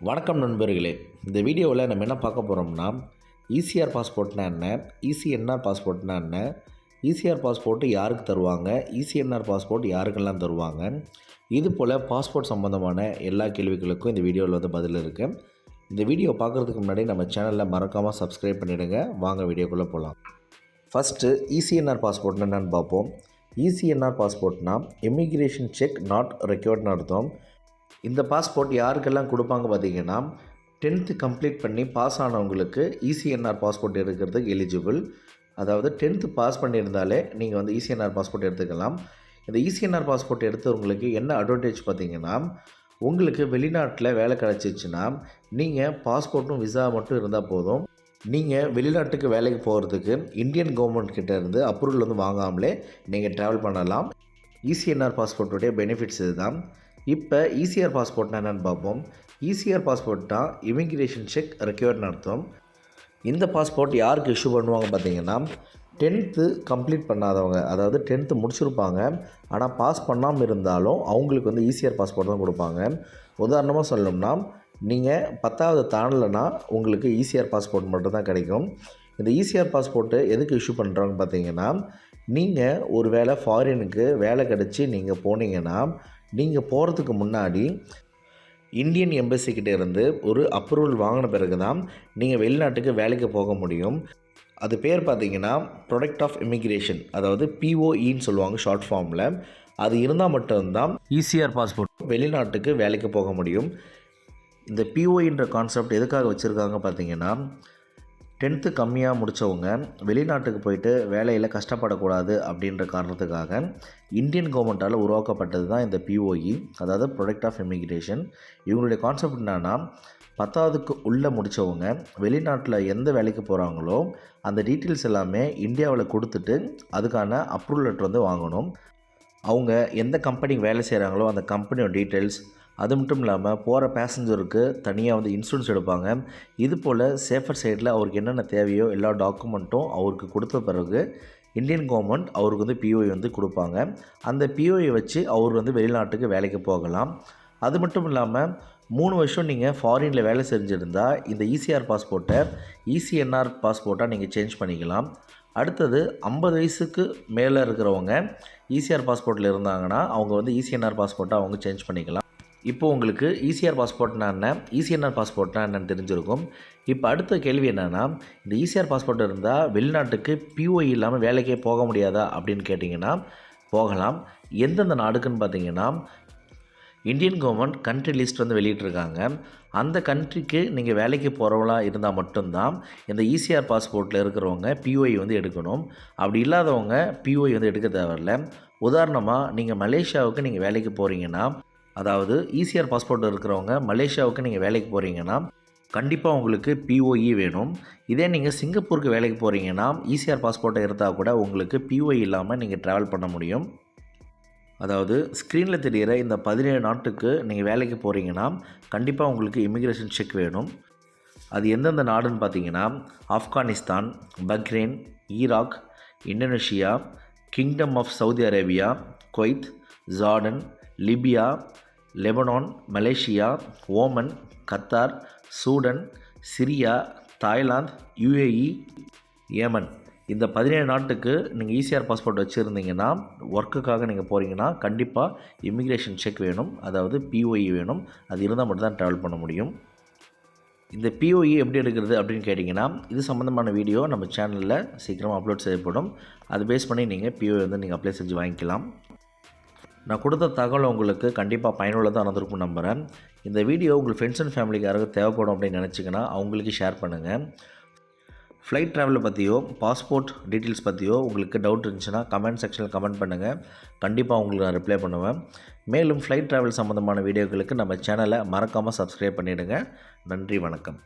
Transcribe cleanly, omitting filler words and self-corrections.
வணக்கம் நண்பர்களே. இந்த வீடியோவில் நம்ம என்ன பார்க்க போகிறோம்னா, ECR பாஸ்போர்ட்னா என்ன, ECNR பாஸ்போர்ட்னா என்ன, ECR பாஸ்போர்ட்டு யாருக்கு தருவாங்க, ECNR பாஸ்போர்ட் யாருக்கெல்லாம் தருவாங்க, இது போல் பாஸ்போர்ட் சம்மந்தமான எல்லா கேள்விகளுக்கும் இந்த வீடியோவில் பதில் இருக்குது. இந்த வீடியோ பார்க்குறதுக்கு முன்னாடி நம்ம சேனலில் மறக்காமல் சப்ஸ்கிரைப் பண்ணிவிடுங்க. வாங்க வீடியோக்குள்ளே போகலாம். ஃபஸ்ட்டு ECNR பாஸ்போர்ட்னா என்னென்னு பார்ப்போம். ECNR பாஸ்போர்ட்னா இமிக்ரேஷன் செக் நாட் ரெக்யர்ட்னு அர்த்தம். இந்த பாஸ்போர்ட் யாருக்கெல்லாம் கொடுப்பாங்க பார்த்தீங்கன்னா, 10th கம்ப்ளீட் பண்ணி பாஸ் ஆனவங்களுக்கு ECNR பாஸ்போர்ட் எடுக்கிறதுக்கு எலிஜிபிள். அதாவது 10th பாஸ் பண்ணியிருந்தாலே நீங்கள் ECNR பாஸ்போர்ட் எடுத்துக்கலாம். இந்த ECNR பாஸ்போர்ட் எடுத்தவங்களுக்கு என்ன அட்வான்டேஜ் பார்த்தீங்கன்னா, உங்களுக்கு வெளிநாட்டில் வேலை கிடச்சிச்சின்னா நீங்கள் பாஸ்போர்ட்டும் விசா மட்டும் இருந்தால் போதும். நீங்கள் வெளிநாட்டுக்கு வேலைக்கு போகிறதுக்கு இந்தியன் கவர்மெண்ட் கிட்டேருந்து அப்ரூவல் வாங்காமலே நீங்கள் ட்ராவல் பண்ணலாம். ECNR பாஸ்போர்ட்டுடைய பெனிஃபிட்ஸ் இதுதான். இப்போ ECR பாஸ்போர்ட்னா என்னென்னு பார்ப்போம். ECR பாஸ்போர்ட்னா இமிக்ரேஷன் செக் ரெக்யர்ட்னு அர்த்தம். இந்த பாஸ்போர்ட் யாருக்கு இஷ்யூ பண்ணுவாங்க பார்த்தீங்கன்னா, 10th கம்ப்ளீட் பண்ணாதவங்க, அதாவது 10th முடிச்சிருப்பாங்க ஆனால் பாஸ் பண்ணாமல் இருந்தாலும் அவங்களுக்கு ECR பாஸ்போர்ட் தான் கொடுப்பாங்க. உதாரணமாக சொல்லணும்னா, நீங்கள் 10வது தாண்டலைன்னா உங்களுக்கு ECR பாஸ்போர்ட் மட்டும் தான் கிடைக்கும். இந்த ECR பாஸ்போர்ட்டு எதுக்கு இஷ்யூ பண்ணுறாங்க பார்த்தீங்கன்னா, நீங்கள் ஒரு வேளை ஃபாரினுக்கு வேலை கிடச்சி நீங்கள் போனீங்கன்னா, நீங்கள் போகிறதுக்கு முன்னாடி இந்தியன் எம்பசிக்கிட்ட இருந்து ஒரு அப்ரூவல் வாங்கின பிறகு தான் நீங்கள் வெளிநாட்டுக்கு வேலைக்கு போக முடியும். அது பேர் பார்த்தீங்கன்னா ப்ராடக்ட் ஆஃப் இமிக்ரேஷன், அதாவது POEன்னு சொல்லுவாங்க ஷார்ட் ஃபார்மில். அது இருந்தால் மட்டும்தான் ECR பாஸ்போர்ட் வெளிநாட்டுக்கு வேலைக்கு போக முடியும். இந்த POEன்ற கான்செப்ட் எதுக்காக வச்சுருக்காங்க பார்த்தீங்கன்னா, 10th கம்மியாக முடித்தவங்க வெளிநாட்டுக்கு போயிட்டு வேலையில் கஷ்டப்படக்கூடாது அப்படின்ற காரணத்துக்காக இந்தியன் கவர்மெண்ட்டால் உருவாக்கப்பட்டது தான் இந்த POE, அதாவது ப்ராடக்ட் ஆஃப் இமிக்ரேஷன். இவங்களுடைய கான்செப்ட் என்னென்னா, 10வதுக்கு உள்ளே முடித்தவங்க வெளிநாட்டில் எந்த வேலைக்கு போகிறாங்களோ அந்த டீட்டெயில்ஸ் எல்லாமே இந்தியாவில் கொடுத்துட்டு அதுக்கான அப்ரூவல் லெட்டர் வாங்கணும். அவங்க எந்த கம்பெனிக்கு வேலை செய்கிறாங்களோ அந்த கம்பெனியோட டீட்டெயில்ஸ், அது மட்டும் இல்லாமல் போகிற பேசஞ்சருக்கு தனியாக இன்சூரன்ஸ் எடுப்பாங்க. இது போல் சேஃபர் சைடில் அவருக்கு என்னென்ன தேவையோ எல்லா டாக்குமெண்ட்டும் அவருக்கு கொடுத்த பிறகு இந்தியன் கவர்மெண்ட் அவருக்கு POE கொடுப்பாங்க. அந்த POE வச்சு அவர் வெளிநாட்டுக்கு வேலைக்கு போகலாம். அது மட்டும் இல்லாமல் 3 வருஷம் நீங்கள் ஃபாரினில் வேலை செஞ்சுருந்தால் இந்த ECR பாஸ்போர்ட்டை ECNR பாஸ்போர்ட்டாக நீங்கள் சேஞ்ச் பண்ணிக்கலாம். அடுத்தது 50 வயசுக்கு மேலே இருக்கிறவங்க ECR பாஸ்போர்ட்டில் இருந்தாங்கன்னா அவங்க ECNR பாஸ்போர்ட்டாக அவங்க சேஞ்ச் பண்ணிக்கலாம். இப்போ உங்களுக்கு ECR பாஸ்போர்ட்னா என்ன, ECNR பாஸ்போர்ட்னா என்னென்னு தெரிஞ்சிருக்கும். இப்போ அடுத்த கேள்வி என்னென்னா, இந்த ECR பாஸ்போர்ட் இருந்தால் வெளிநாட்டுக்கு POE இல்லாமல் வேலைக்கே போக முடியாதா அப்படின்னு கேட்டிங்கன்னா, போகலாம். எந்தெந்த நாடுக்குன்னு பார்த்தீங்கன்னா, இந்தியன் கவர்மெண்ட் கண்ட்ரி லிஸ்ட் வெளியிட்டிருக்காங்க. அந்த கண்ட்ரிக்கு நீங்கள் வேலைக்கு போகிறவங்களா இருந்தால் மட்டும்தான் இந்த ECR பாஸ்போர்ட்டில் இருக்கிறவங்க POE எடுக்கணும். அப்படி இல்லாதவங்க POE எடுக்க தேவையில்ல. உதாரணமாக நீங்கள் மலேசியாவுக்கு நீங்கள் வேலைக்கு போகிறீங்கன்னா, அதாவது ECR பாஸ்போர்ட் இருக்கிறவங்க மலேசியாவுக்கு நீங்கள் வேலைக்கு போகிறீங்கன்னா கண்டிப்பாக உங்களுக்கு POE வேணும். இதே நீங்கள் சிங்கப்பூருக்கு வேலைக்கு போகிறீங்கன்னா ECR பாஸ்போர்ட்டை இருந்தால் கூட உங்களுக்கு POE இல்லாமல் நீங்கள் ட்ராவல் பண்ண முடியும். அதாவது ஸ்க்ரீனில் தெரிகிற இந்த 17 நாட்டுக்கு நீங்கள் வேலைக்கு போகிறீங்கன்னா கண்டிப்பாக உங்களுக்கு இமிக்ரேஷன் செக் வேணும். அது எந்தெந்த நாடுன்னு பார்த்தீங்கன்னா, Afghanistan, Bahrain, Iraq, Indonesia, kingdom of Saudi Arabia, Kuwait, Jordan, Libya, Lebanon, Malaysia, Oman, Qatar, Sudan, Syria, Thailand, UAE, Yemen. இந்த 17 நாட்டுக்கு நீங்கள் ECR பாஸ்போர்ட் வச்சுருந்தீங்கன்னா ஒர்க்குக்காக நீங்கள் போகிறீங்கன்னா கண்டிப்பாக இமிக்ரேஷன் செக் வேணும், அதாவது POE வேணும். அது இருந்தால் மட்டும்தான் ட்ராவல் பண்ண முடியும். இந்த POE எப்படி எடுக்கிறது அப்படின்னு கேட்டிங்கன்னா, இது சம்மந்தமான வீடியோ நம்ம சேனலில் சீக்கிரமாக அப்லோட் செய்யப்படும். அது பேஸ் பண்ணி நீங்கள் POE நீங்கள் அப்ளை செஞ்சு வாங்கிக்கலாம். நான் கொடுத்த தகவல் உங்களுக்கு கண்டிப்பாக பயனுள்ளதாக இருந்திருக்கும் நம்புகிறேன். இந்த வீடியோ உங்கள் ஃப்ரெண்ட்ஸ் அண்ட் ஃபேமிலிக்கு யாராவது தேவைப்படும் அப்படின்னு நினச்சிங்கன்னா அவங்களுக்கு ஷேர் பண்ணுங்கள். ஃப்ளைட் ட்ராவலை பற்றியோ பாஸ்போர்ட் டீட்டெயில்ஸ் பற்றியோ உங்களுக்கு டவுட் இருந்துச்சுன்னா கமெண்ட் செக்ஷனில் கமெண்ட் பண்ணுங்கள். கண்டிப்பாக உங்களுக்கு நான் ரிப்ளை பண்ணுவேன். மேலும் ஃப்ளைட் ட்ராவல் சம்மந்தமான வீடியோக்களுக்கு நம்ம சேனலை மறக்காமல் சப்ஸ்கிரைப் பண்ணிவிடுங்க. நன்றி, வணக்கம்.